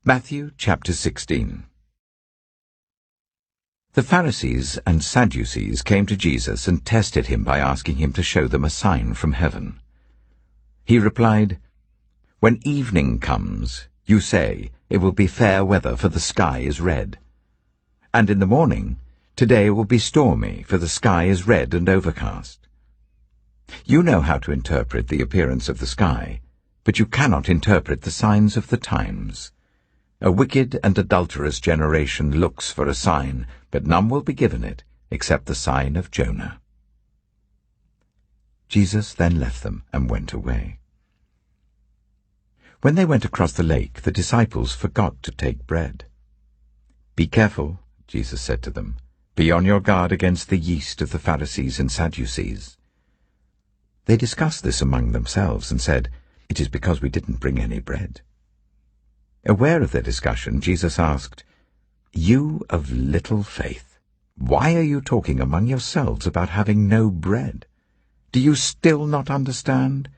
Matthew chapter 16. The Pharisees and Sadducees came to Jesus and tested him by asking him to show them a sign from heaven. He replied, "When evening comes, you say, 'It will be fair weather, for the sky is red.' And in the morning, 'Today it will be stormy, for the sky is red and overcast.' You know how to interpret the appearance of the sky, but you cannot interpret the signs of the times. A wicked and adulterous generation looks for a sign, but none will be given it, except the sign of Jonah." Jesus then left them and went away. When they went across the lake, the disciples forgot to take bread. "Be careful," Jesus said to them. "Be on your guard against the yeast of the Pharisees and Sadducees." They discussed this among themselves and said, "It is because we didn't bring any bread." Aware of their discussion, Jesus asked, "You of little faith, why are you talking among yourselves about having no bread? Do you still not understand?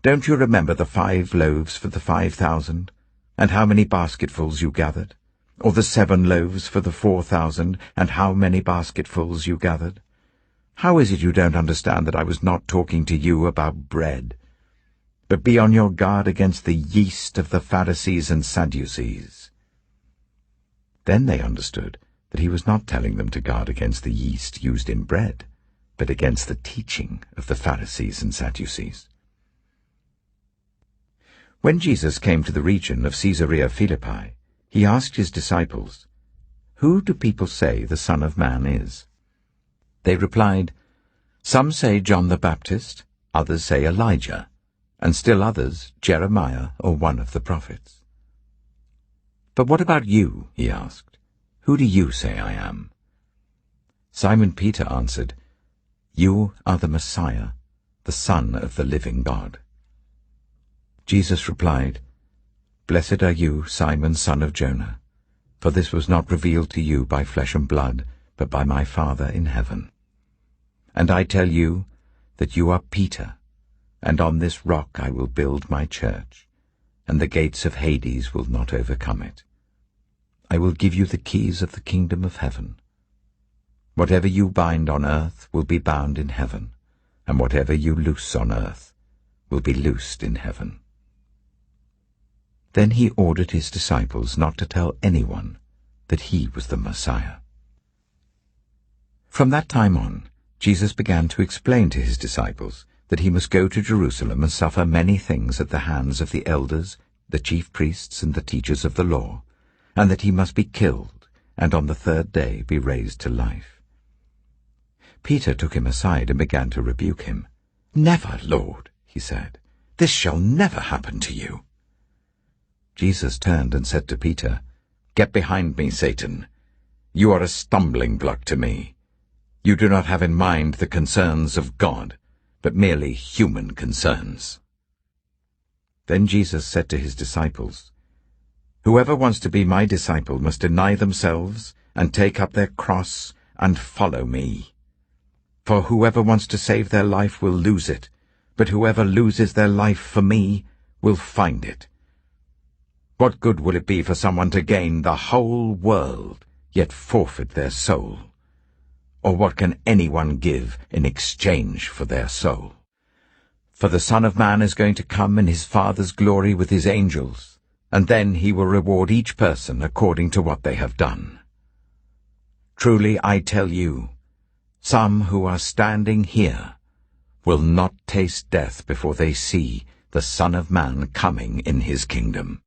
Don't you remember the 5 loaves for the 5,000, and how many basketfuls you gathered? Or the 7 loaves for the 4,000, and how many basketfuls you gathered? How is it you don't understand that I was not talking to you about bread? But be on your guard against the yeast of the Pharisees and Sadducees." Then they understood that he was not telling them to guard against the yeast used in bread, but against the teaching of the Pharisees and Sadducees. When Jesus came to the region of Caesarea Philippi, he asked his disciples, "Who do people say the Son of Man is?" They replied, "Some say John the Baptist, others say Elijah, and still others, Jeremiah or one of the prophets." "But what about you?" he asked. "Who do you say I am?" Simon Peter answered, "You are the Messiah, the Son of the living God." Jesus replied, "Blessed are you, Simon, son of Jonah, for this was not revealed to you by flesh and blood, but by my Father in heaven. And I tell you that you are Peter, and on this rock I will build my church, and the gates of Hades will not overcome it. I will give you the keys of the kingdom of heaven. Whatever you bind on earth will be bound in heaven, and whatever you loose on earth will be loosed in heaven." Then he ordered his disciples not to tell anyone that he was the Messiah. From that time on, Jesus began to explain to his disciples that he must go to Jerusalem and suffer many things at the hands of the elders, the chief priests, and the teachers of the law, and that he must be killed, and on the 3rd day be raised to life. Peter took him aside and began to rebuke him. "Never, Lord," he said. "This shall never happen to you." Jesus turned and said to Peter, "Get behind me, Satan. You are a stumbling block to me. You do not have in mind the concerns of God, but merely human concerns." Then Jesus said to his disciples, "Whoever wants to be my disciple must deny themselves and take up their cross and follow me. For whoever wants to save their life will lose it, but whoever loses their life for me will find it. What good will it be for someone to gain the whole world, yet forfeit their soul? Or what can anyone give in exchange for their soul? For the Son of Man is going to come in his Father's glory with his angels, and then he will reward each person according to what they have done. Truly I tell you, some who are standing here will not taste death before they see the Son of Man coming in his kingdom."